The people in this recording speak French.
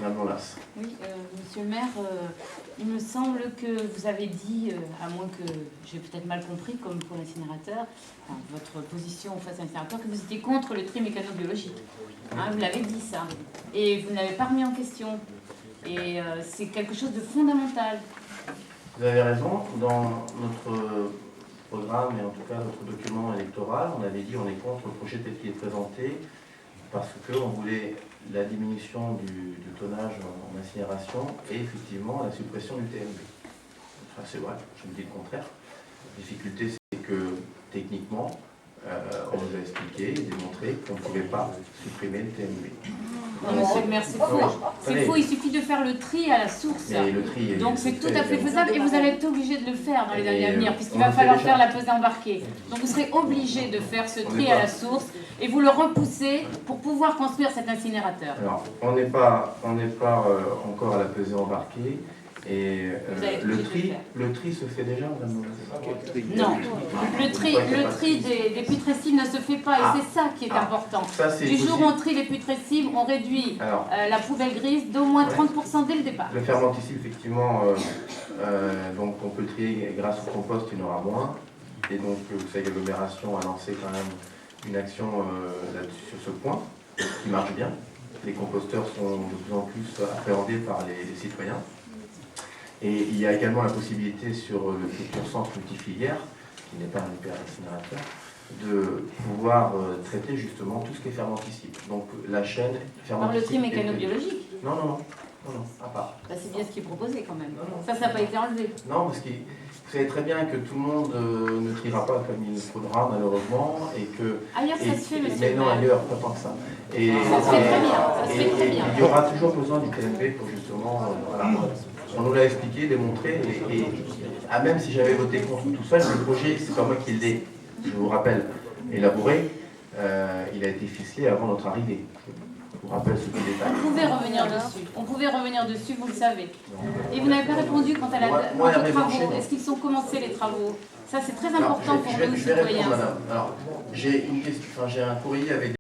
Madame Lolas. Oui, monsieur le maire, il me semble que vous avez dit, à moins que j'ai peut-être mal compris, comme pour l'incinérateur, enfin, votre position face à l'incinérateur, que vous étiez contre le tri mécano-biologique. Hein, vous l'avez dit ça. Et vous n'avez pas remis en question. Et c'est quelque chose de fondamental. Vous avez raison. Dans notre programme, et en tout cas notre document électoral, on avait dit on est contre le projet tel qu'il est présenté, parce qu'on voulait la diminution du tonnage en incinération et effectivement la suppression du TMB. Enfin, c'est vrai, je me dis le contraire. La difficulté, c'est que techniquement, on nous a expliqué et démontré qu'on ne pouvait pas supprimer le TMB. Non, monsieur le maire, c'est faux. C'est faux, il suffit de faire le tri à la source. Donc c'est tout à fait faisable et vous allez être obligé de le faire dans les années à venir, puisqu'il va falloir faire la pesée embarquée. Donc vous serez obligé de faire ce tri à la source et vous le repoussez pour pouvoir construire cet incinérateur. Alors, on n'est pas encore à la pesée embarquée. Et le tri se fait déjà, madame? Non, le tri des putrescibles ne se fait pas et c'est ça qui est important. Du jour où on trie les putrescibles, on réduit la poubelle grise d'au moins 30% dès le départ. Le fermenticide, effectivement, donc on peut le trier grâce au compost, il y en aura moins. Et donc, vous savez, l'agglomération a lancé quand même une action là-dessus sur ce point, qui marche bien. Les composteurs sont de plus en plus appréhendés par les citoyens. Et il y a également la possibilité sur le futur centre multifilière, qui n'est pas un hyper incinérateur, de pouvoir traiter justement tout ce qui est fermenticible. Donc la chaîne fermenticible. Alors le tri mécano-biologique? Non, à part. Bah, c'est bien ce qui est proposé quand même. Ça n'a pas été enlevé. Non, parce que vous savez très bien que tout le monde ne triera pas comme il faudra, malheureusement, et que... Ailleurs, ça se fait, monsieur. Mais non, ailleurs, pas tant que ça. Et, ça se fait très bien, ça se fait très bien. Il y aura toujours besoin du TMB pour justement... voilà. On nous l'a expliqué, démontré, et même si j'avais voté contre tout seul, le projet, c'est pas moi qui l'ai, je vous rappelle, élaboré, il a été ficelé avant notre arrivée. Je vous rappelle ce petit détail. On pouvait revenir dessus, vous le savez. Et vous n'avez pas répondu quant aux travaux. Est-ce qu'ils sont commencés les travaux? Ça, c'est très important pour nous, citoyens. Alors, j'ai une question, j'ai un courrier avec